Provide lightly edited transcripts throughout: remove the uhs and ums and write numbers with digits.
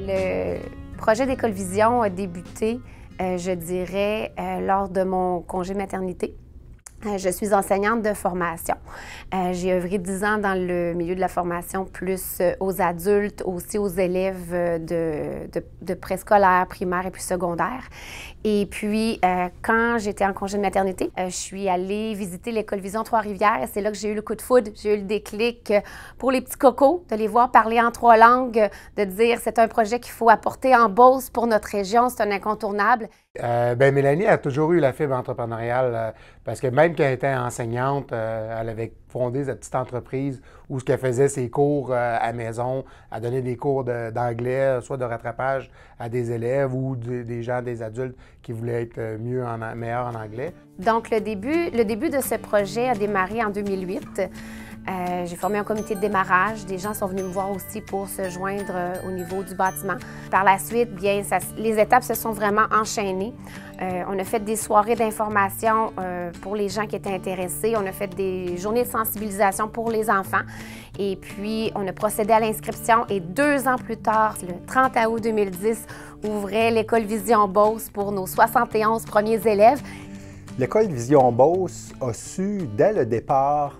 Le projet d'École Vision a débuté, je dirais, lors de mon congé maternité. Je suis enseignante de formation. J'ai œuvré 10 ans dans le milieu de la formation, plus aux adultes, aussi aux élèves de préscolaire, primaire et puis secondaire. Et puis, quand j'étais en congé de maternité, je suis allée visiter l'École Vision Trois-Rivières et c'est là que j'ai eu le coup de foudre, j'ai eu le déclic pour les petits cocos, de les voir parler en 3 langues, de dire c'est un projet qu'il faut apporter en Beauce pour notre région, c'est un incontournable. Mélanie a toujours eu la fibre entrepreneuriale parce que même quand elle était enseignante, elle avait fondé cette petite entreprise où ce qu'elle faisait ses cours à la maison, à donner des cours d'anglais, soit de rattrapage à des élèves ou des gens, des adultes qui voulaient être meilleurs en anglais. Donc le début de ce projet a démarré en 2008. J'ai formé un comité de démarrage. Des gens sont venus me voir aussi pour se joindre au niveau du bâtiment. Par la suite, bien, les étapes se sont vraiment enchaînées. On a fait des soirées d'information pour les gens qui étaient intéressés. On a fait des journées de sensibilisation pour les enfants. Et puis, on a procédé à l'inscription. Et 2 ans plus tard, le 30 août 2010, ouvrait l'École Vision Beauce pour nos 71 premiers élèves. L'École Vision Beauce a su, dès le départ,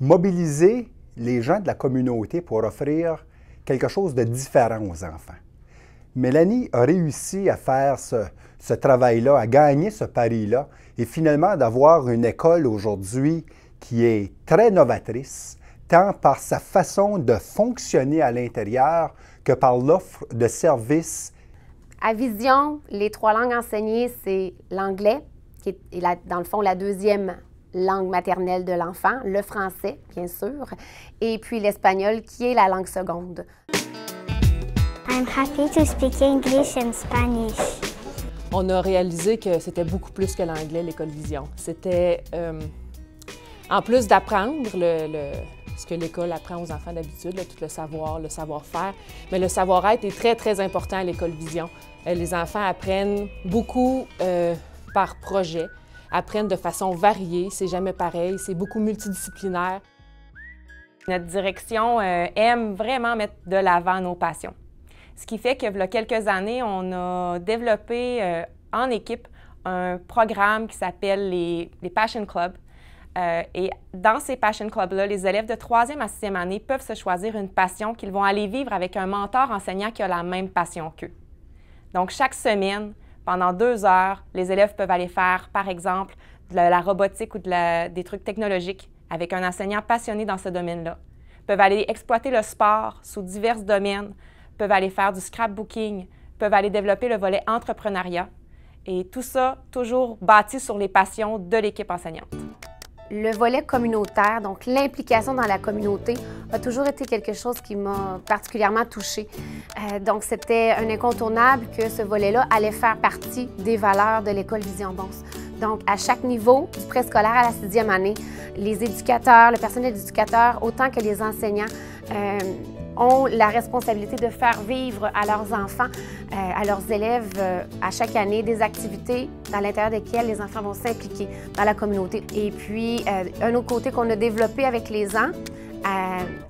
mobiliser les gens de la communauté pour offrir quelque chose de différent aux enfants. Mélanie a réussi à faire ce travail-là, à gagner ce pari-là et finalement d'avoir une école aujourd'hui qui est très novatrice, tant par sa façon de fonctionner à l'intérieur que par l'offre de services. À Vision, les 3 langues enseignées, c'est l'anglais, qui est dans le fond la 2e langue maternelle de l'enfant, le français, bien sûr, et puis l'espagnol, qui est la langue seconde. I'm happy to speak English and Spanish. On a réalisé que c'était beaucoup plus que l'anglais, l'École Vision. C'était, en plus d'apprendre ce que l'école apprend aux enfants d'habitude, tout le savoir, le savoir-faire, mais le savoir-être est très, très important à l'École Vision. Les enfants apprennent beaucoup par projet, apprennent de façon variée, c'est jamais pareil, c'est beaucoup multidisciplinaire. Notre direction aime vraiment mettre de l'avant nos passions. Ce qui fait que, il y a quelques années, on a développé en équipe un programme qui s'appelle les Passion Clubs. Et dans ces Passion Clubs-là, les élèves de 3e à 6e année peuvent se choisir une passion qu'ils vont aller vivre avec un mentor enseignant qui a la même passion qu'eux. Donc, chaque semaine, pendant 2 heures, les élèves peuvent aller faire, par exemple, de la robotique ou des trucs technologiques avec un enseignant passionné dans ce domaine-là. Peuvent aller exploiter le sport sous divers domaines, peuvent aller faire du scrapbooking, peuvent aller développer le volet entrepreneuriat. Et tout ça, toujours bâti sur les passions de l'équipe enseignante. Le volet communautaire, donc l'implication dans la communauté, a toujours été quelque chose qui m'a particulièrement touchée. Donc, c'était un incontournable que ce volet-là allait faire partie des valeurs de l'École Vision Beauce. Donc, à chaque niveau, du préscolaire à la 6e année, les éducateurs, le personnel éducateur, autant que les enseignants, ont la responsabilité de faire vivre à leurs enfants, à leurs élèves, à chaque année, des activités dans l'intérieur desquelles les enfants vont s'impliquer dans la communauté. Et puis, un autre côté qu'on a développé avec les ans,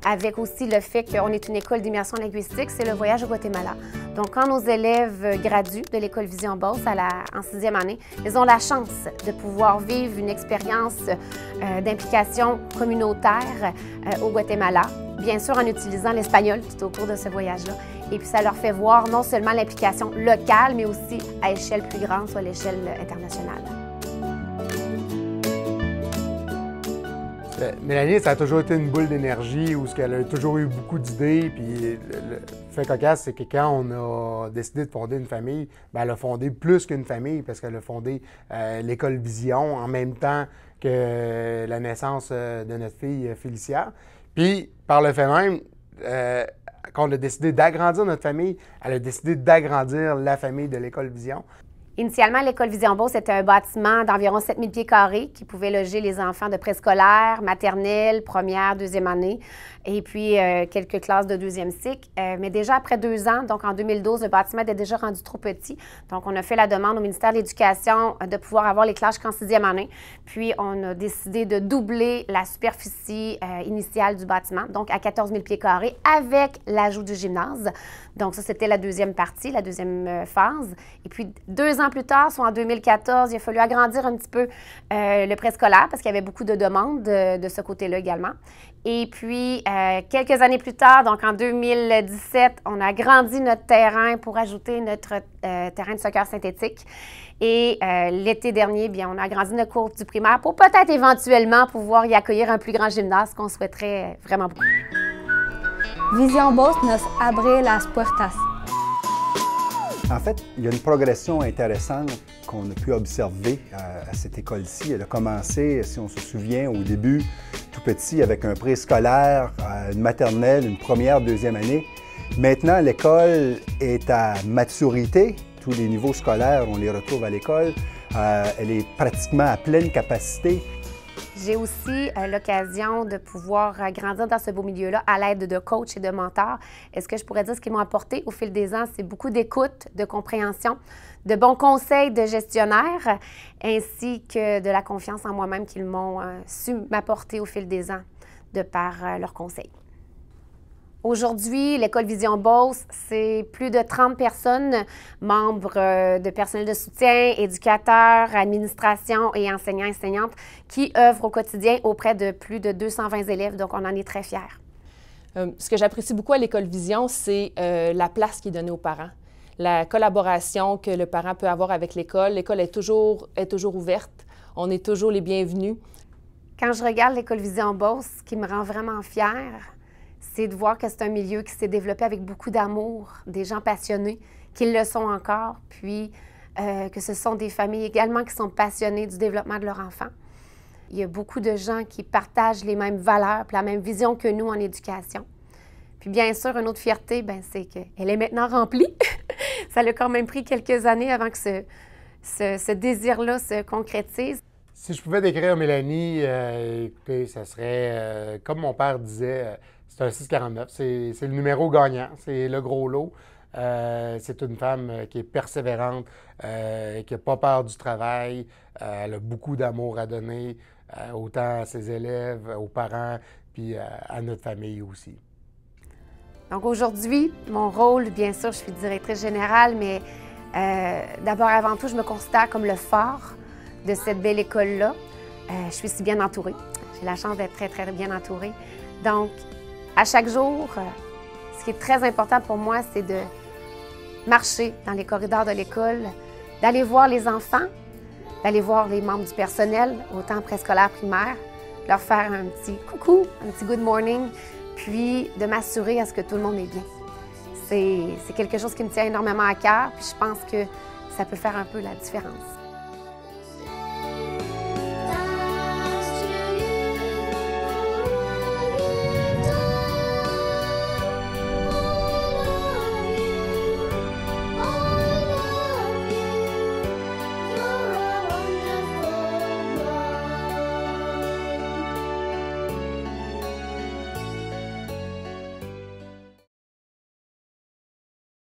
avec aussi le fait qu'on est une école d'immersion linguistique, c'est le voyage au Guatemala. Donc, quand nos élèves graduent de l'École Vision Beauce en 6e année, ils ont la chance de pouvoir vivre une expérience d'implication communautaire au Guatemala, bien sûr en utilisant l'espagnol tout au cours de ce voyage-là. Et puis, ça leur fait voir non seulement l'implication locale, mais aussi à échelle plus grande, soit l'échelle internationale. Mélanie, ça a toujours été une boule d'énergie où elle a toujours eu beaucoup d'idées. Puis le fait cocasse, c'est que quand on a décidé de fonder une famille, bien, elle a fondé plus qu'une famille parce qu'elle a fondé l'École Vision en même temps que la naissance de notre fille Félicia. Puis, par le fait même, quand on a décidé d'agrandir notre famille, elle a décidé d'agrandir la famille de l'École Vision. Initialement, l'école Vision Beauce, c'était un bâtiment d'environ 7000 pieds carrés qui pouvait loger les enfants de préscolaire, maternelle, première, deuxième année, et puis quelques classes de deuxième cycle. Mais déjà après 2 ans, donc en 2012, le bâtiment était déjà rendu trop petit. Donc, on a fait la demande au ministère de l'Éducation de pouvoir avoir les classes jusqu'en 6e année. Puis, on a décidé de doubler la superficie initiale du bâtiment, donc à 14 000 pieds carrés, avec l'ajout du gymnase. Donc, ça, c'était la deuxième partie, la deuxième phase. Et puis, 2 ans plus tard, soit en 2014, il a fallu agrandir un petit peu le préscolaire parce qu'il y avait beaucoup de demandes de ce côté-là également. Et puis, quelques années plus tard, donc en 2017, on a agrandi notre terrain pour ajouter notre terrain de soccer synthétique. Et l'été dernier, bien, on a agrandi notre cours du primaire pour peut-être éventuellement pouvoir y accueillir un plus grand gymnase qu'on souhaiterait vraiment beaucoup. Vision Beauce nos abre las puertas. En fait, il y a une progression intéressante qu'on a pu observer à cette école-ci. Elle a commencé, si on se souvient, au début, tout petit, avec un préscolaire, une maternelle, une première, deuxième année. Maintenant, l'école est à maturité. Tous les niveaux scolaires, on les retrouve à l'école. Elle est pratiquement à pleine capacité. J'ai aussi l'occasion de pouvoir grandir dans ce beau milieu-là à l'aide de coachs et de mentors. Est-ce que je pourrais dire ce qu'ils m'ont apporté au fil des ans? C'est beaucoup d'écoute, de compréhension, de bons conseils de gestionnaire, ainsi que de la confiance en moi-même qu'ils m'ont su m'apporter au fil des ans de par leurs conseils. Aujourd'hui, l'école Vision Beauce, c'est plus de 30 personnes, membres de personnel de soutien, éducateurs, administration et enseignants-enseignantes qui œuvrent au quotidien auprès de plus de 220 élèves. Donc, on en est très fiers. Ce que j'apprécie beaucoup à l'école Vision, c'est la place qui est donnée aux parents. La collaboration que le parent peut avoir avec l'école. L'école est toujours ouverte. On est toujours les bienvenus. Quand je regarde l'école Vision Beauce, ce qui me rend vraiment fière, c'est de voir que c'est un milieu qui s'est développé avec beaucoup d'amour, des gens passionnés, qui le sont encore, puis que ce sont des familles également qui sont passionnées du développement de leur enfant. Il y a beaucoup de gens qui partagent les mêmes valeurs, puis la même vision que nous en éducation. Puis bien sûr, une autre fierté, c'est qu'elle est maintenant remplie. Ça a quand même pris quelques années avant que ce désir-là se concrétise. Si je pouvais décrire Mélanie, écoutez, ça serait, comme mon père disait, c'est un 649, c'est le numéro gagnant, c'est le gros lot. C'est une femme qui est persévérante, qui n'a pas peur du travail, elle a beaucoup d'amour à donner, autant à ses élèves, aux parents, puis à notre famille aussi. Donc aujourd'hui, mon rôle, bien sûr, je suis directrice générale, mais d'abord, avant tout, je me considère comme le phare de cette belle école-là. Je suis si bien entourée. J'ai la chance d'être très, très bien entourée. Donc, à chaque jour, ce qui est très important pour moi, c'est de marcher dans les corridors de l'école, d'aller voir les enfants, d'aller voir les membres du personnel, autant préscolaire, primaire, leur faire un petit coucou, un petit good morning, puis de m'assurer à ce que tout le monde est bien. C'est quelque chose qui me tient énormément à cœur, puis je pense que ça peut faire un peu la différence.